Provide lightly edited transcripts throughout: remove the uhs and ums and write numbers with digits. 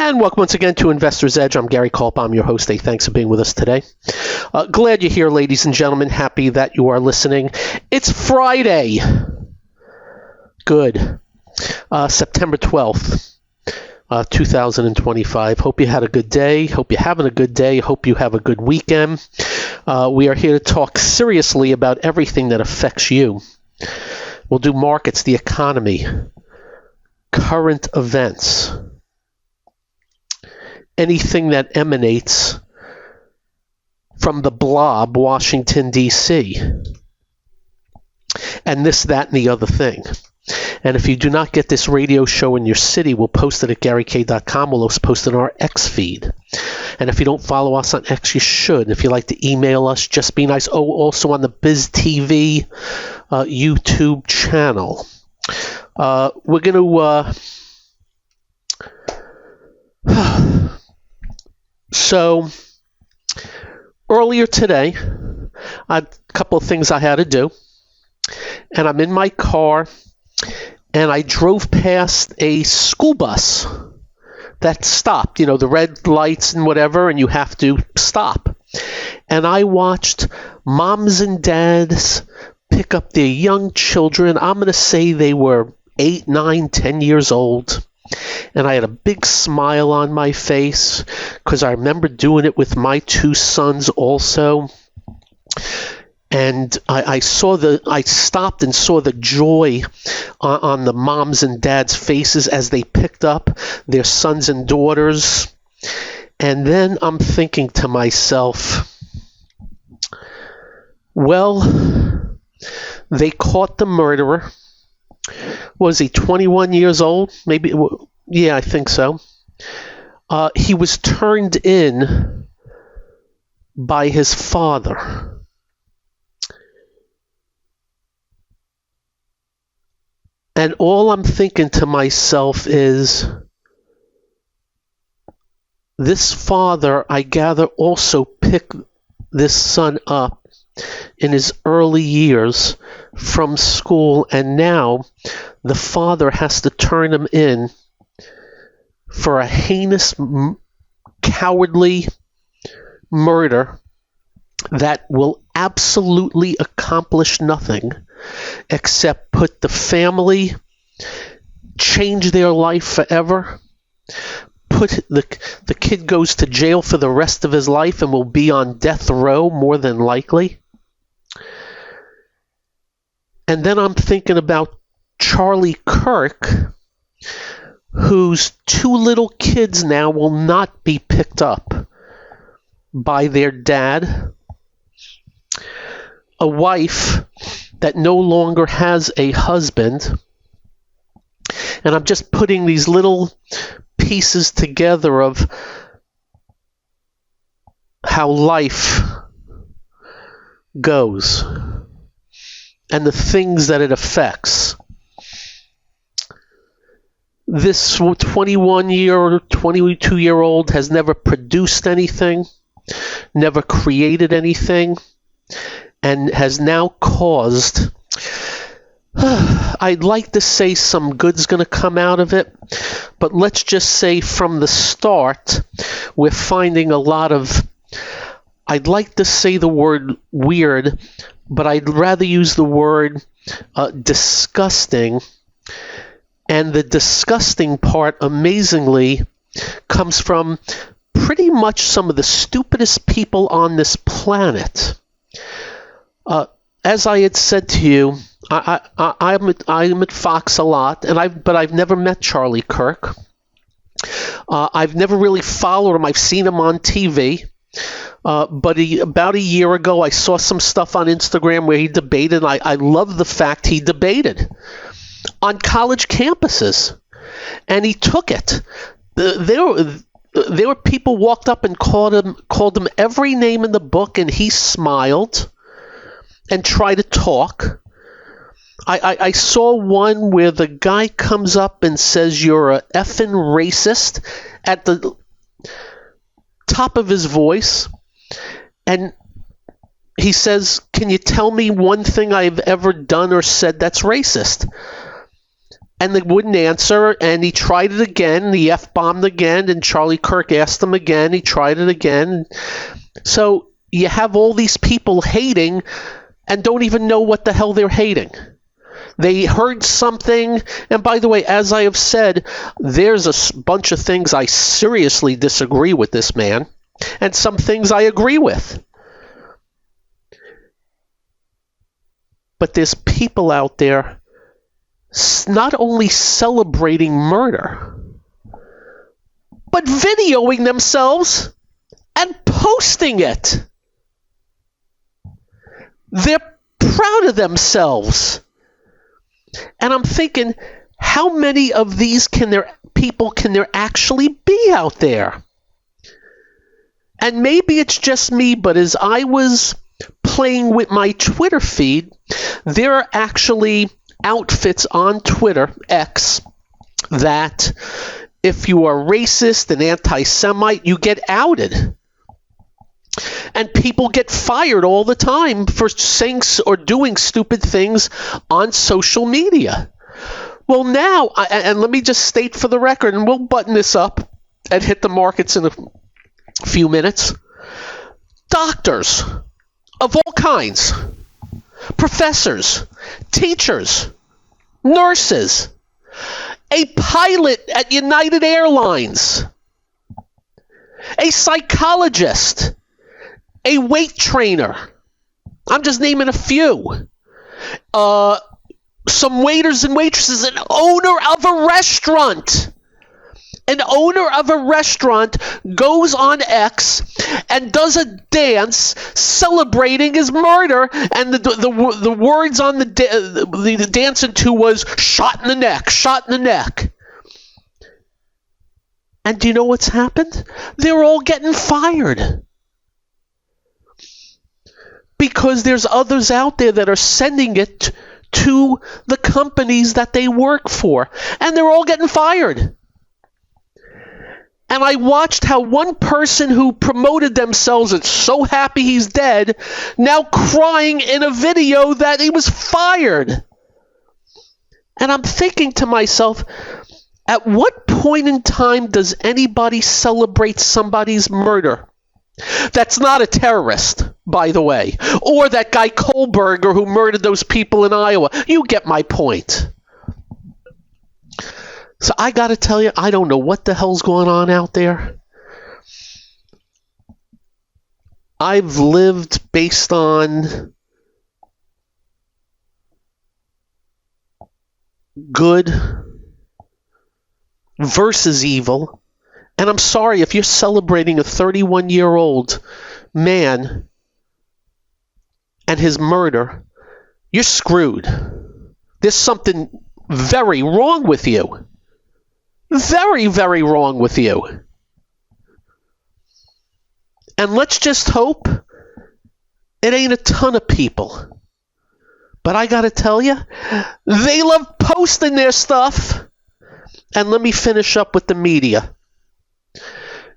And welcome once again to Investor's Edge. I'm Gary Culp. I'm your host. Hey, thanks for being with us today. Glad you're here, ladies and gentlemen. Happy that you are listening. It's Friday. Good. September 12th, 2025. Hope you had a good day. Hope you're having a good day. Hope you have a good weekend. We are here to talk seriously about everything that affects you. We'll do markets, the economy, current events, anything that emanates from the blob, Washington, D.C., and this, that, and the other thing. And if you do not get this radio show in your city, we'll post it at GaryK.com. We'll also post it on our X feed. And if you don't follow us on X, you should. If you like to email us, just be nice. Oh, also on the Biz TV YouTube channel. We're going to... So, earlier today, I had a couple of things I had to do. And I'm in my car, and I drove past a school bus that stopped, you know, the red lights and whatever, and you have to stop. And I watched moms and dads pick up their young children. I'm going to say they were 8, 9, 10 years old. And I had a big smile on my face because I remember doing it with my two sons also. And I stopped and saw the joy on the moms and dads' faces as they picked up their sons and daughters. And then I'm thinking to myself, well, they caught the murderer. Was he 21 years old? Maybe, yeah, I think so. He was turned in by his father. And all I'm thinking to myself is, this father, I gather, also picked this son up in his early years from school, and now the father has to turn him in for a heinous, cowardly murder that will absolutely accomplish nothing except put the family, change their life forever, put the kid goes to jail for the rest of his life and will be on death row more than likely. And then I'm thinking about Charlie Kirk, whose two little kids now will not be picked up by their dad, a wife that no longer has a husband. And I'm just putting these little pieces together of how life goes and the things that it affects. This 21-year or 22-year-old has never produced anything, never created anything, and has now caused, I'd like to say some good's going to come out of it, but let's just say from the start, we're finding a lot of, I'd like to say the word weird, but I'd rather use the word disgusting. And the disgusting part, amazingly, comes from pretty much some of the stupidest people on this planet. As I had said to you, I'm at Fox a lot, but I've never met Charlie Kirk. I've never really followed him. I've seen him on TV. But about a year ago, I saw some stuff on Instagram where he debated. And I love the fact he debated on college campuses, and he took it. There were people walked up and called him every name in the book, and he smiled and tried to talk. I saw one where the guy comes up and says, "You're a effing racist," at the top of his voice, and he says, "Can you tell me one thing I've ever done or said that's racist?" and they wouldn't answer, and he tried it again. He F-bombed again, and Charlie Kirk asked him again. He tried it again. So you have all these people hating and don't even know what the hell they're hating. They heard something, and by the way, as I have said, there's a bunch of things I seriously disagree with this man, and some things I agree with. But there's people out there not only celebrating murder, but videoing themselves and posting it. They're proud of themselves. And I'm thinking, how many of these people can there actually be out there? And maybe it's just me, but as I was playing with my Twitter feed, there are actually outfits on Twitter, X, that if you are racist and anti-Semite, you get outed. And people get fired all the time for saying or doing stupid things on social media. Well, now, and let me just state for the record, and we'll button this up and hit the markets in a few minutes. Doctors of all kinds, professors, teachers, nurses, a pilot at United Airlines, a psychologist, a weight trainer. I'm just naming a few. Some waiters and waitresses, an owner of a restaurant. An owner of a restaurant goes on X and does a dance celebrating his murder, and the words on the dancing to was shot in the neck, shot in the neck. And do you know what's happened? They're all getting fired. Because there's others out there that are sending it to the companies that they work for. And they're all getting fired. And I watched how one person who promoted themselves and so happy he's dead, now crying in a video that he was fired. And I'm thinking to myself, at what point in time does anybody celebrate somebody's murder? That's not a terrorist, by the way. Or that guy Kohlberger who murdered those people in Iowa. You get my point. So I got to tell you, I don't know what the hell's going on out there. I've lived based on good versus evil. And I'm sorry, if you're celebrating a 31-year-old man and his murder, you're screwed. There's something very wrong with you. Very, very wrong with you. And let's just hope it ain't a ton of people. But I gotta tell you, they love posting their stuff. And let me finish up with the media.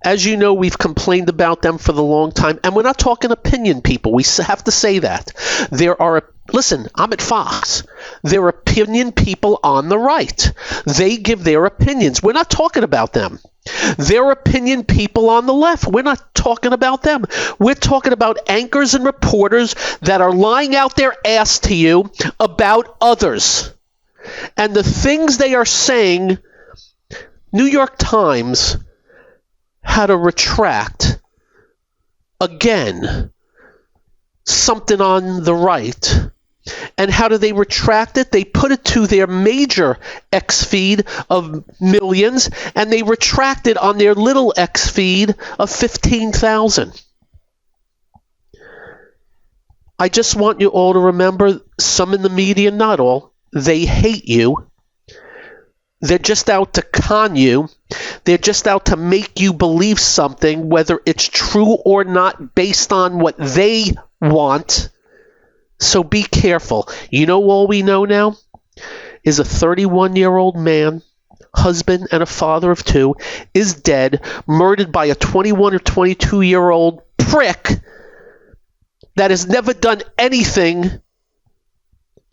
As you know, we've complained about them for the long time, and we're not talking opinion people. We have to say that. Listen, I'm at Fox. There are opinion people on the right. They give their opinions. We're not talking about them. There are opinion people on the left. We're not talking about them. We're talking about anchors and reporters that are lying out their ass to you about others. And the things they are saying, New York Times had to retract again something on the right. And how do they retract it? They put it to their major X feed of millions, and they retract it on their little X feed of 15,000. I just want you all to remember, some in the media, not all, they hate you. They're just out to con you. They're just out to make you believe something, whether it's true or not, based on what they want. So be careful. You know, all we know now is a 31-year-old man, husband and a father of two, is dead, murdered by a 21 or 22-year-old prick that has never done anything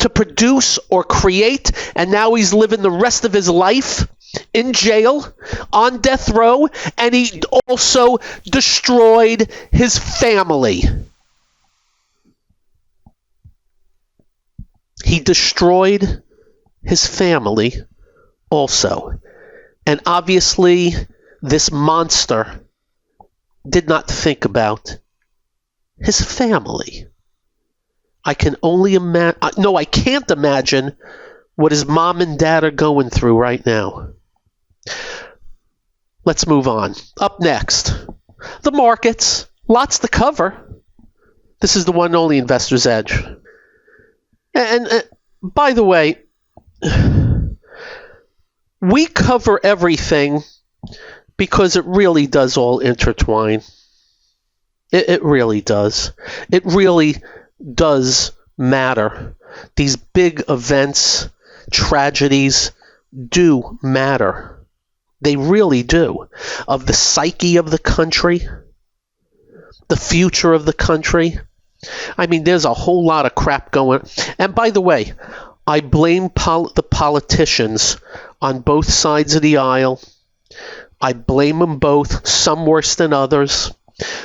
to produce or create, and now he's living the rest of his life in jail, on death row, and he also destroyed his family. He destroyed his family also. And obviously, this monster did not think about his family. I can only imagine. No, I can't imagine what his mom and dad are going through right now. Let's move on. Up next, the markets. Lots to cover. This is the one and only Investor's Edge. And by the way, we cover everything because it really does all intertwine. It really does. It really does matter. These big events, tragedies do matter. They really do. Of the psyche of the country, the future of the country. I mean, there's a whole lot of crap going. And by the way, I blame the politicians on both sides of the aisle. I blame them both, some worse than others.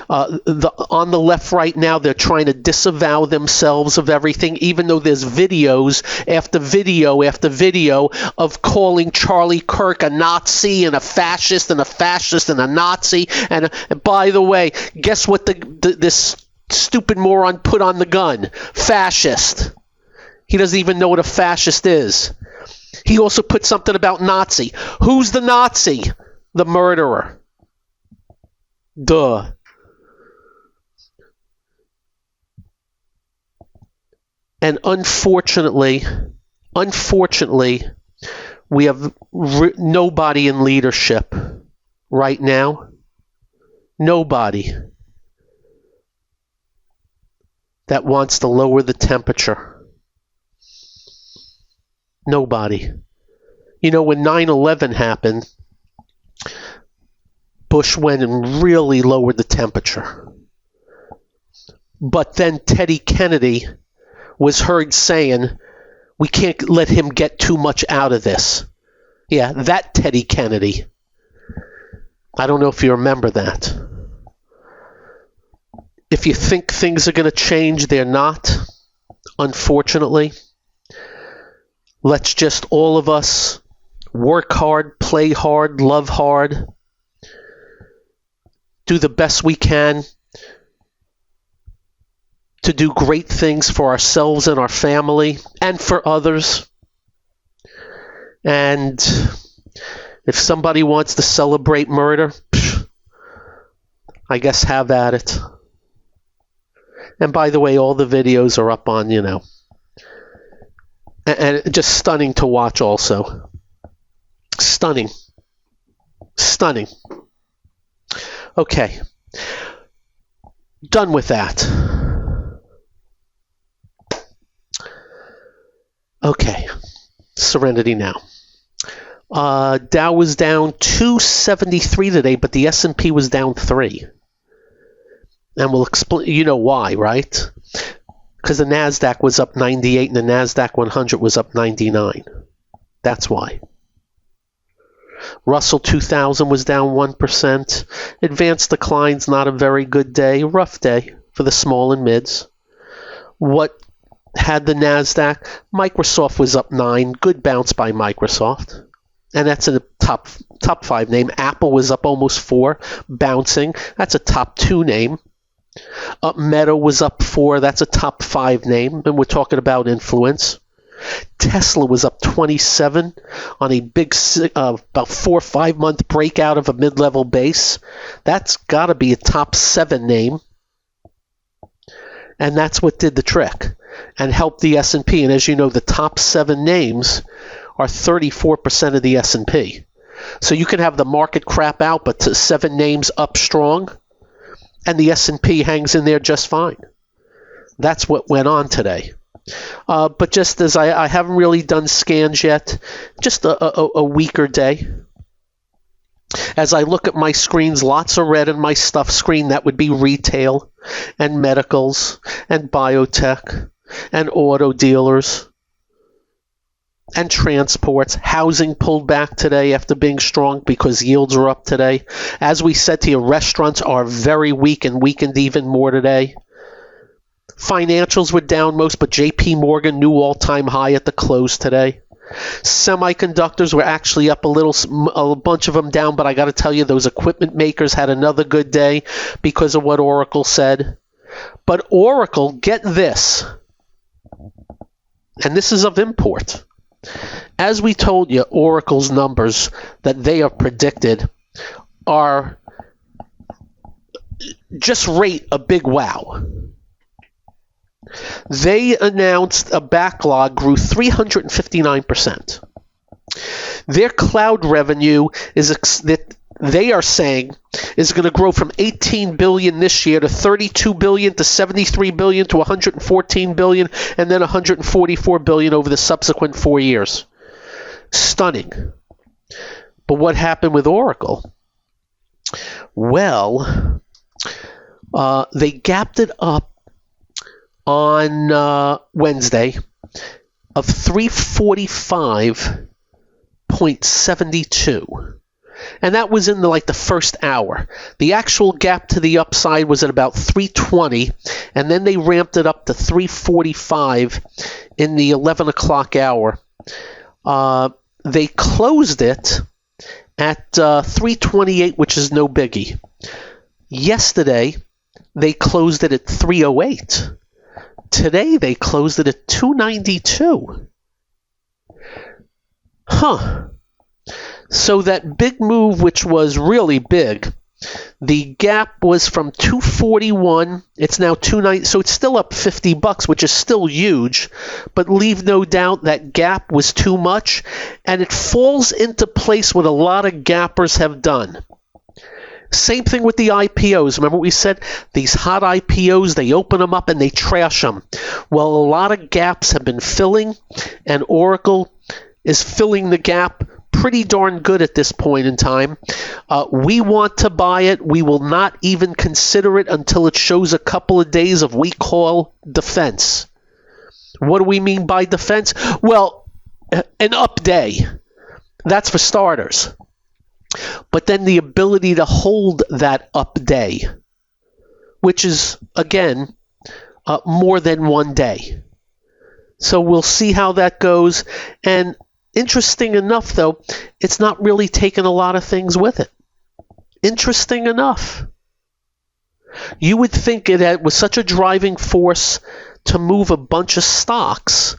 On the left right now, they're trying to disavow themselves of everything, even though there's videos after video after video of calling Charlie Kirk a Nazi and a fascist and a fascist and a Nazi. And by the way, guess what this stupid moron put on the gun? Fascist. He doesn't even know what a fascist is. He also put something about Nazi. Who's the Nazi? The murderer. Duh. And unfortunately, we have nobody in leadership right now. Nobody that wants to lower the temperature. Nobody. You know, when 9/11 happened, Bush went and really lowered the temperature. But then Teddy Kennedy was heard saying, we can't let him get too much out of this. Yeah, that Teddy Kennedy. I don't know if you remember that. If you think things are going to change, they're not, unfortunately. Let's just all of us work hard, play hard, love hard, do the best we can to do great things for ourselves and our family and for others. And if somebody wants to celebrate murder, I guess have at it. And by the way, all the videos are up on, and just stunning to watch also. Stunning. Okay. Done with that. Okay. Serenity now. Dow was down 273 today, but the S&P was down 3. And we'll explain, you know why, right? Because the NASDAQ was up 98 and the NASDAQ 100 was up 99. That's why. Russell 2000 was down 1%. Advanced declines, not a very good day. Rough day for the small and mids. What had the NASDAQ? Microsoft was up 9. Good bounce by Microsoft. And that's a top 5 name. Apple was up almost 4, bouncing. That's a top 2 name. Meta was up 4. That's a top 5 name. And we're talking about influence. Tesla was up 27 on a big, about 4 or 5 month breakout of a mid-level base. That's got to be a top 7 name. And that's what did the trick and helped the S&P. And as you know, the top 7 names are 34% of the S&P. So you can have the market crap out, but 7 names up strong, and the S&P hangs in there just fine. That's what went on today. But just as I haven't really done scans yet, just a weaker day. As I look at my screens, lots of red in my stuff screen. That would be retail and medicals and biotech and auto dealers and transports. Housing pulled back today after being strong because yields are up today. As we said to you, restaurants are very weak and weakened even more today. Financials were down most, but JP Morgan new all-time high at the close today. Semiconductors were actually up a bunch of them down, but I got to tell you, those equipment makers had another good day because of what Oracle said. But Oracle, get this, and this is of import. As we told you, Oracle's numbers that they have predicted are just rate a big wow. They announced a backlog grew 359%. Their cloud revenue that they are saying is going to grow from $18 billion this year to $32 billion to $73 billion to $114 billion and then $144 billion over the subsequent 4 years. Stunning. But what happened with Oracle? Well, they gapped it up on Wednesday of 345.72. And that was in the first hour. The actual gap to the upside was at about 320, and then they ramped it up to 345 in the 11 o'clock hour. They closed it at 328, which is no biggie. Yesterday, they closed it at 308. Today, they closed it at 292. So that big move, which was really big, the gap was from 241. It's now 290. So it's still up $50, which is still huge. But leave no doubt that gap was too much, and it falls into place what a lot of gappers have done. Same thing with the IPOs. Remember what we said? These hot IPOs, they open them up and they trash them. Well, a lot of gaps have been filling, and Oracle is filling the gap pretty darn good at this point in time. We want to buy it. We will not even consider it until it shows a couple of days of we call defense. What do we mean by defense? Well, an up day. That's for starters. But then the ability to hold that up day, which is, again, more than one day. So we'll see how that goes. And interesting enough, though, it's not really taken a lot of things with it. Interesting enough. You would think it was such a driving force to move a bunch of stocks.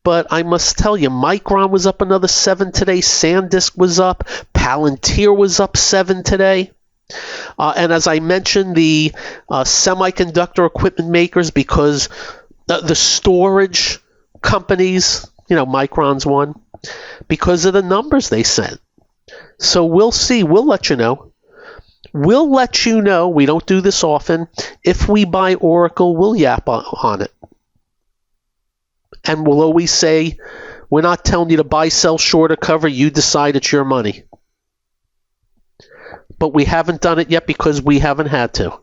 But I must tell you, Micron was up another 7 today. SanDisk was up. Palantir was up 7 today. And as I mentioned, the semiconductor equipment makers, because the storage companies, Micron's one, because of the numbers they sent. So we'll see. We'll let you know. We'll let you know. We don't do this often. If we buy Oracle, we'll yap on it. And we'll always say, we're not telling you to buy, sell, short, or cover. You decide, it's your money. But we haven't done it yet because we haven't had to.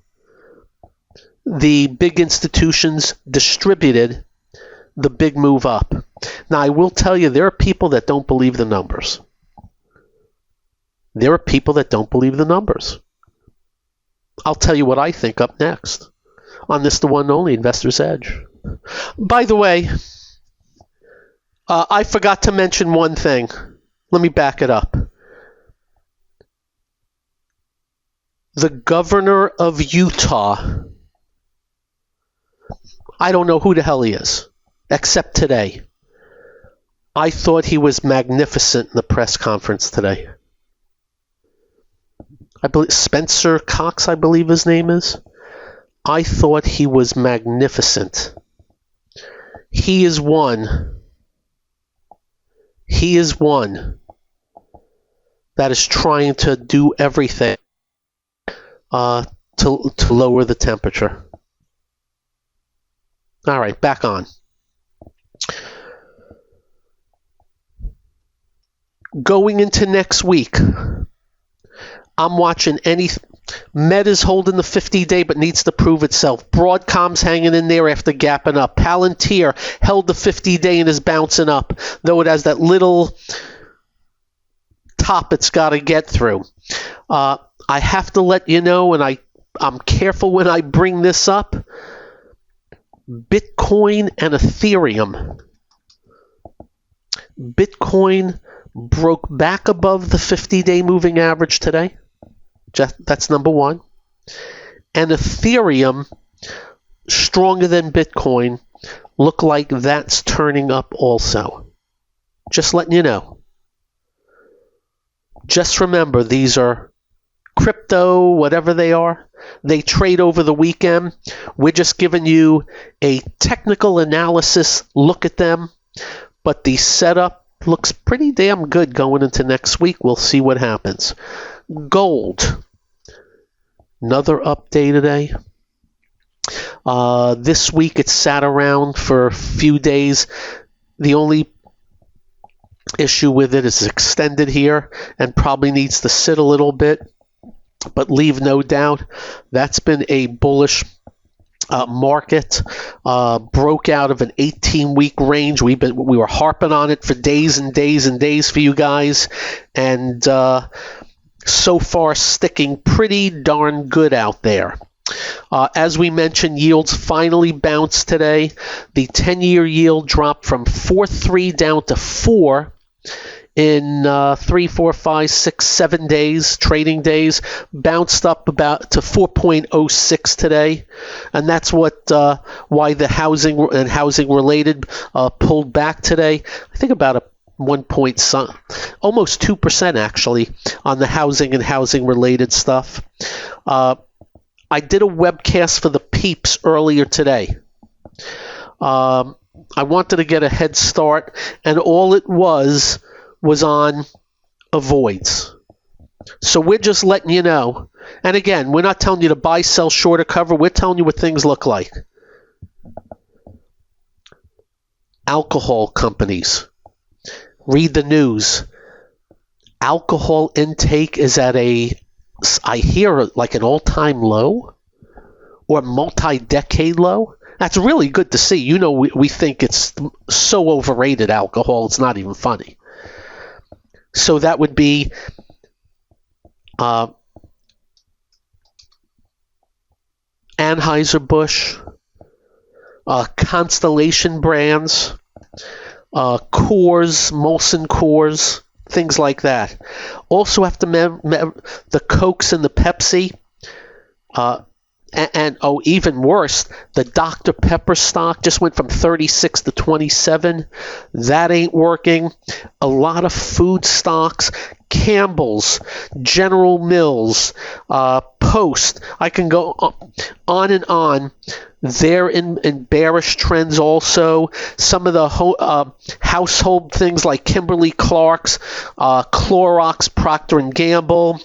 The big institutions distributed the big move up. Now, I will tell you, there are people that don't believe the numbers. There are people that don't believe the numbers. I'll tell you what I think up next on this, the one and only Investor's Edge. By the way, I forgot to mention one thing. Let me back it up. The governor of Utah, I don't know who the hell he is, except today. I thought he was magnificent in the press conference today. I believe Spencer Cox, I believe his name is. I thought he was magnificent. He is one that is trying to do everything to lower the temperature. All right, back on. Going into next week, I'm watching Med is holding the 50-day but needs to prove itself. Broadcom's hanging in there after gapping up. Palantir held the 50-day and is bouncing up, though it has that little top it's got to get through. I have to let you know, and I'm careful when I bring this up, Bitcoin and Ethereum. Bitcoin broke back above the 50-day moving average today. That's number one. And Ethereum, stronger than Bitcoin, look like that's turning up also. Just letting you know. Just remember, these are crypto, whatever they are. They trade over the weekend. We're just giving you a technical analysis look at them. But the setup looks pretty damn good going into next week. We'll see what happens. Gold. Another update today. This week it sat around for a few days. The only issue with it is extended here and probably needs to sit a little bit. But leave no doubt, that's been a bullish market. Broke out of an 18-week range. We were harping on it for days and days and days for you guys, and so far sticking pretty darn good out there. As we mentioned, yields finally bounced today. The 10-year yield dropped from 4.3 down to 4 in 3, 4, 5, 6, 7 days, trading days. Bounced up about to 4.06 today, and that's why the housing and housing related pulled back today. I think about a 1 point, almost 2% actually on the housing and housing related stuff. I did a webcast for the peeps earlier today. I wanted to get a head start, and all it was on avoids. So we're just letting you know. And again, we're not telling you to buy, sell, short, or cover. We're telling you what things look like. Alcohol companies. Read the news. Alcohol intake is at I hear like an all-time low or multi-decade low. That's really good to see. You know, we think it's so overrated, alcohol, it's not even funny. So that would be Anheuser-Busch, Constellation Brands, Coors, Molson Coors, things like that. Also have to the Cokes and the Pepsi, and even worse, the Dr. Pepper stock just went from 36 to 27. That ain't working. A lot of food stocks, Campbell's, General Mills, Post. I can go on and on. They're in bearish trends also. Some of the household things like Kimberly-Clark's, Clorox, Procter & Gamble.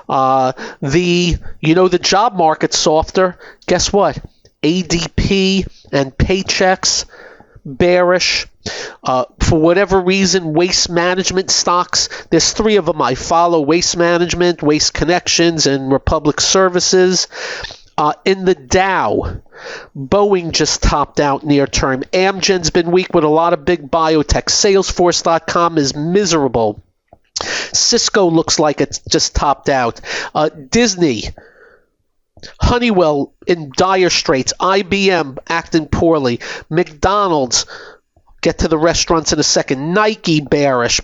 The job market's softer. Guess what? ADP and Paychex, bearish. For whatever reason, waste management stocks, there's 3 of them I follow: Waste Management, Waste Connections, and Republic Services. In the Dow, Boeing just topped out near term. Amgen's been weak with a lot of big biotech. Salesforce.com is miserable. Cisco looks like it's just topped out. Disney, Honeywell in dire straits. IBM acting poorly. McDonald's, get to the restaurants in a second. Nike bearish.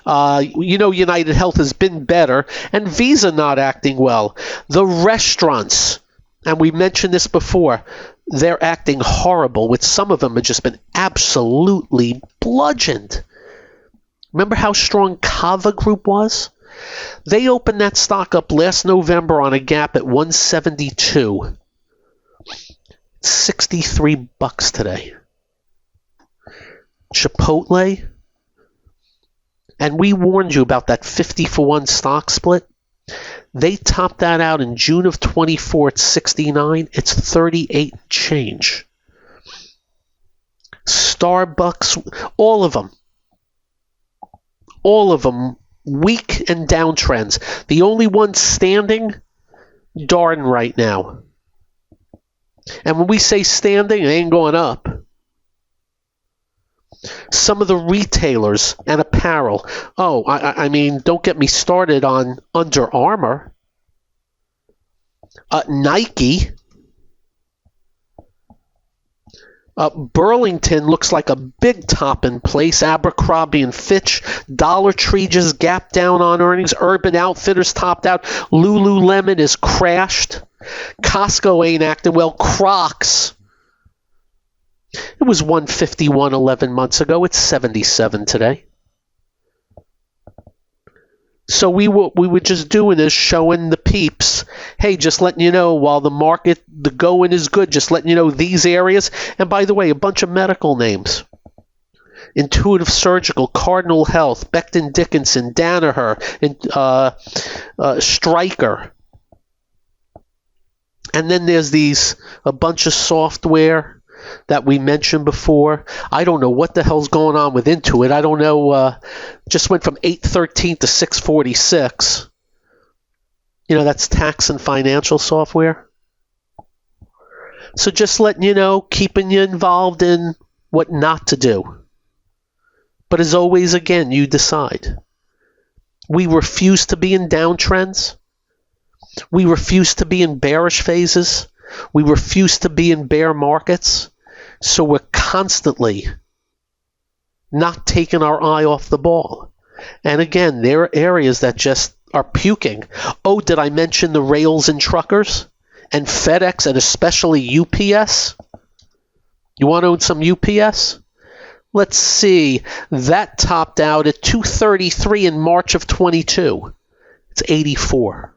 United Health has been better. And Visa not acting well. The restaurants, and we mentioned this before, they're acting horrible, with some of them have just been absolutely bludgeoned. Remember how strong Kava Group was? They opened that stock up last November on a gap at 172. $63 today. Chipotle, and we warned you about that 50-for-1 stock split. They topped that out in June of 24 at 69. It's 38 change. Starbucks, all of them weak and downtrends. The only one standing, darn right now. And when we say standing, it ain't going up. Some of the retailers and apparel. Oh, I mean, don't get me started on Under Armour. Nike. Burlington looks like a big top in place. Abercrombie and Fitch. Dollar Tree just gapped down on earnings. Urban Outfitters topped out. Lululemon is crashed. Costco ain't acting well. Crocs. It was 151 11 months ago. It's 77 today. So we were just doing is showing the peeps, hey, just letting you know while the going is good, just letting you know these areas. And by the way, a bunch of medical names. Intuitive Surgical, Cardinal Health, Becton Dickinson, Danaher, Stryker. And then there's a bunch of software that we mentioned before. I don't know what the hell's going on with Intuit. I don't know. Just went from 813 to 646. That's tax and financial software. So just letting you know, keeping you involved in what not to do. But as always, again, you decide. We refuse to be in downtrends. We refuse to be in bearish phases. We refuse to be in bear markets. So we're constantly not taking our eye off the ball. And again, there are areas that just are puking. Oh, did I mention the rails and truckers and FedEx and especially UPS? You want to own some UPS? Let's see. That topped out at 233 in March of 22. It's 84.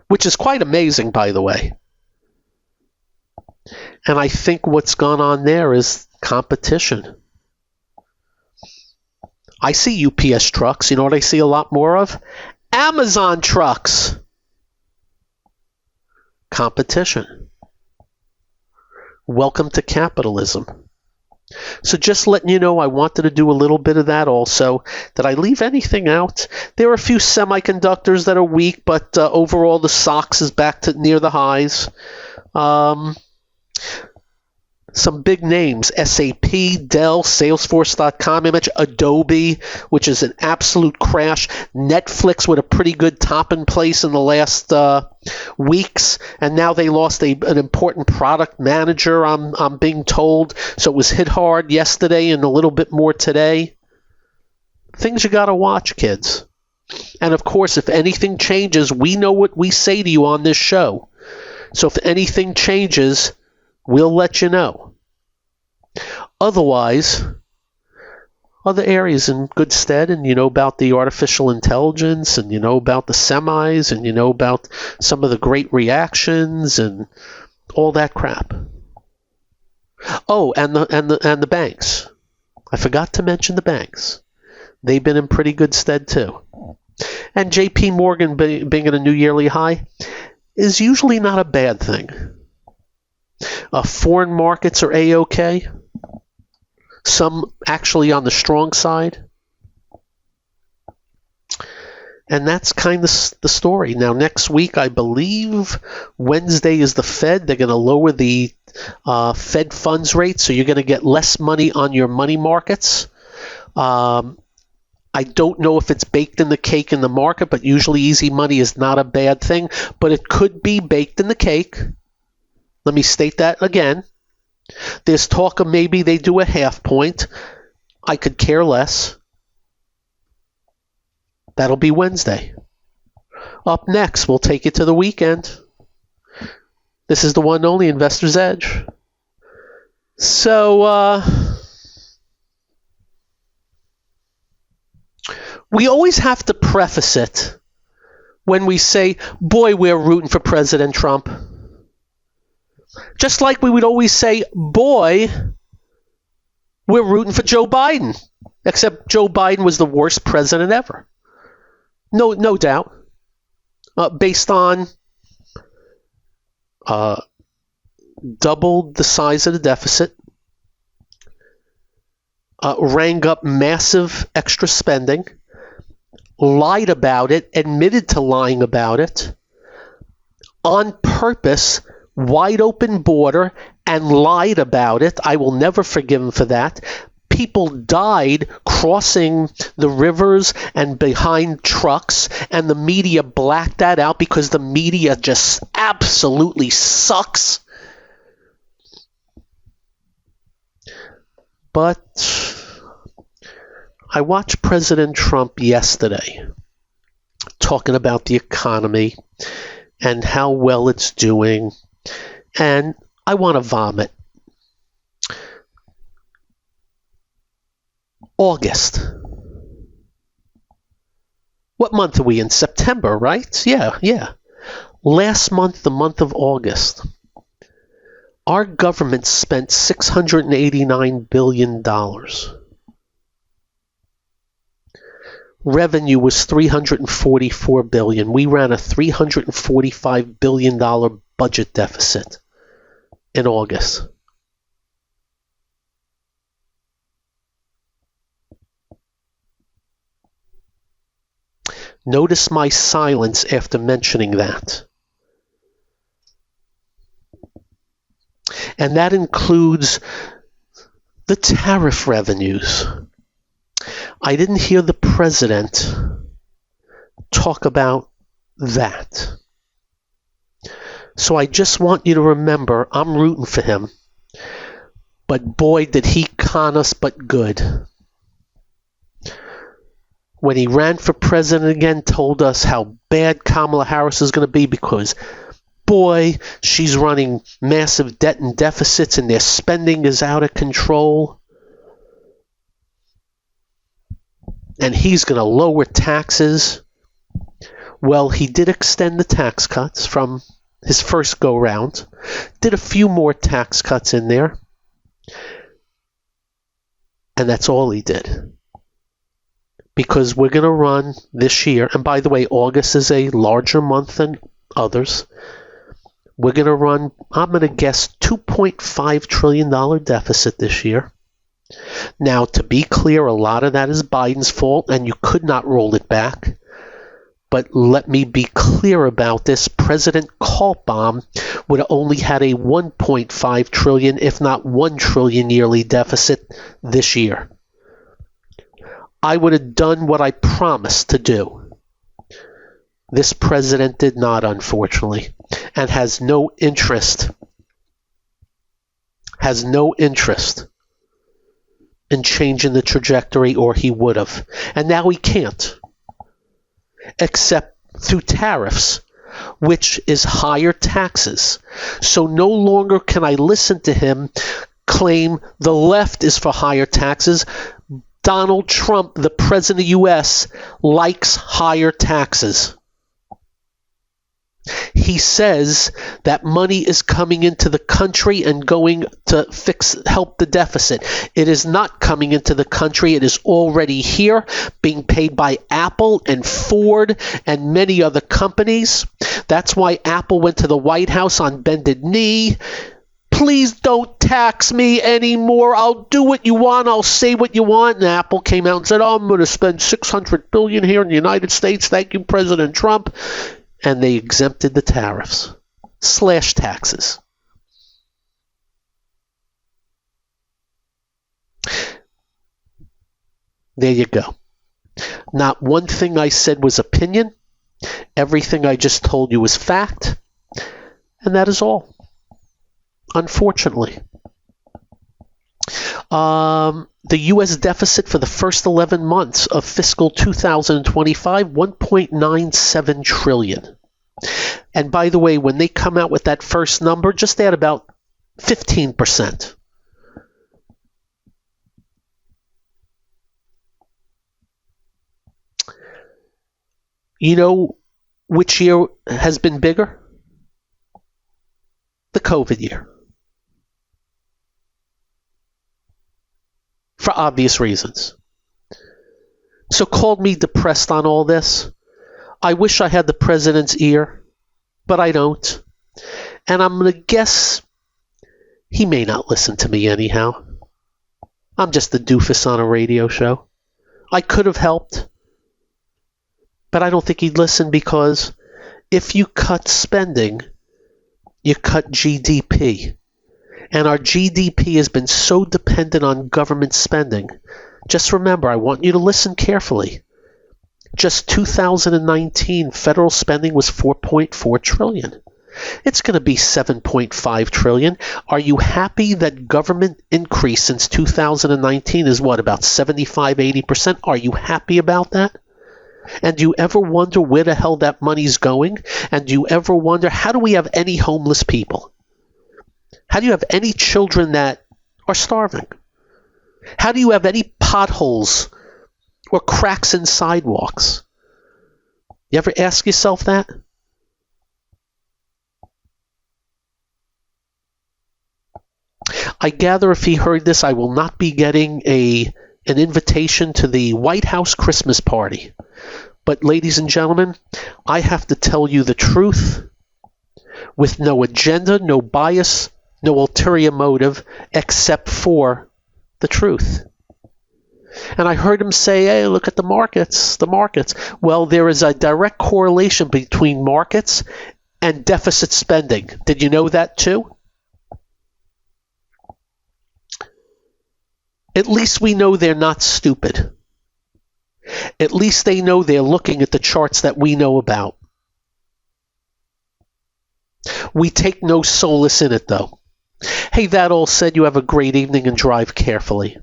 Which is quite amazing, by the way. And I think what's gone on there is competition. I see UPS trucks. You know what I see a lot more of? Amazon trucks. Competition. Welcome to capitalism. So just letting you know, I wanted to do a little bit of that also. Did I leave anything out? There are a few semiconductors that are weak, but overall the SOX is back to near the highs. Some big names, SAP, Dell, Salesforce.com image, Adobe, which is an absolute crash, Netflix with a pretty good top in place in the last weeks, and now they lost an important product manager, I'm being told, so it was hit hard yesterday and a little bit more today. Things you got to watch, kids. And of course, if anything changes, we know what we say to you on this show. So if anything changes, we'll let you know. Otherwise, other areas in good stead, and you know about the artificial intelligence, and you know about the semis, and you know about some of the great reactions and all that crap. Oh, and the banks. I forgot to mention the banks. They've been in pretty good stead too. And J.P. Morgan being at a new yearly high is usually not a bad thing. Foreign markets are A-OK. Some actually on the strong side. And that's kind of the story. Now, next week, I believe Wednesday is the Fed. They're going to lower the Fed funds rate, so you're going to get less money on your money markets. I don't know if it's baked in the cake in the market, but usually easy money is not a bad thing. But it could be baked in the cake. Let me state that again. There's talk of maybe they do a half point. I could care less. That'll be Wednesday. Up next, we'll take you to the weekend. This is the one and only Investor's Edge. So, we always have to preface it when we say, boy, we're rooting for President Trump. Just like we would always say, boy, we're rooting for Joe Biden. Except Joe Biden was the worst president ever. No doubt. Based on doubled the size of the deficit, rang up massive extra spending, lied about it, admitted to lying about it, on purpose, wide open border, and lied about it. I will never forgive him for that. People died crossing the rivers and behind trucks, and the media blacked that out because the media just absolutely sucks. But I watched President Trump yesterday talking about the economy and how well it's doing, and I want to vomit. August. What month are we in? September, right? Yeah. Last month, the month of August, our government spent $689 billion. Revenue was $344 billion. We ran a $345 billion budget deficit in August. Notice my silence after mentioning that. And that includes the tariff revenues. I didn't hear the president talk about that. So I just want you to remember, I'm rooting for him. But boy, did he con us but good. When he ran for president again, told us how bad Kamala Harris is going to be because, boy, she's running massive debt and deficits and their spending is out of control. And he's going to lower taxes. Well, he did extend the tax cuts from his first go-round. Did a few more tax cuts in there. And that's all he did. Because we're going to run this year, and by the way, August is a larger month than others. We're going to run, I'm going to guess, $2.5 trillion deficit this year. Now, to be clear, a lot of that is Biden's fault, and you could not roll it back. But let me be clear about this. President Kaltbaum would have only had a $1.5 trillion, if not $1 trillion yearly deficit this year. I would have done what I promised to do. This president did not, unfortunately, and has no interest in changing the trajectory, or he would have. And now he can't, except through tariffs, which is higher taxes. So no longer can I listen to him claim the left is for higher taxes. Donald Trump, the president of the U.S., likes higher taxes. He says that money is coming into the country and going to help the deficit. It is not coming into the country. It is already here, being paid by Apple and Ford and many other companies. That's why Apple went to the White House on bended knee. Please don't tax me anymore. I'll do what you want. I'll say what you want. And Apple came out and said, I'm going to spend $600 billion here in the United States. Thank you, President Trump. And they exempted the tariffs, slash taxes. There you go. Not one thing I said was opinion. Everything I just told you was fact. And that is all. Unfortunately. The U.S. deficit for the first 11 months of fiscal 2025, $1.97 trillion. And by the way, when they come out with that first number, just add about 15%. You know which year has been bigger? The COVID year. For obvious reasons. So called me depressed on all this. I wish I had the president's ear, but I don't. And I'm going to guess he may not listen to me anyhow. I'm just a doofus on a radio show. I could have helped, but I don't think he'd listen, because if you cut spending, you cut GDP. And our GDP has been so dependent on government spending. Just remember, I want you to listen carefully. Just 2019 federal spending was $4.4 trillion. It's going to be $7.5 trillion. Are you happy that government increase since 2019 is what, about 75-80%? Are you happy about that? And do you ever wonder where the hell that money's going? And do you ever wonder, how do we have any homeless people? How do you have any children that are starving? How do you have any potholes or cracks in sidewalks? You ever ask yourself that? I gather if he heard this, I will not be getting an invitation to the White House Christmas party. But ladies and gentlemen, I have to tell you the truth with no agenda, no bias, no ulterior motive, except for the truth. And I heard him say, hey, look at the markets. Well, there is a direct correlation between markets and deficit spending. Did you know that too? At least we know they're not stupid. At least they know they're looking at the charts that we know about. We take no solace in it, though. Hey, that all said, you have a great evening and drive carefully.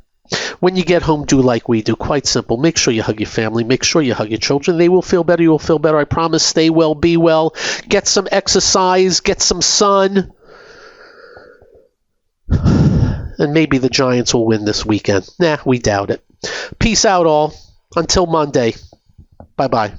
When you get home, do like we do. Quite simple. Make sure you hug your family. Make sure you hug your children. They will feel better. You will feel better. I promise. Stay well. Be well. Get some exercise. Get some sun. And maybe the Giants will win this weekend. Nah, we doubt it. Peace out, all. Until Monday. Bye-bye.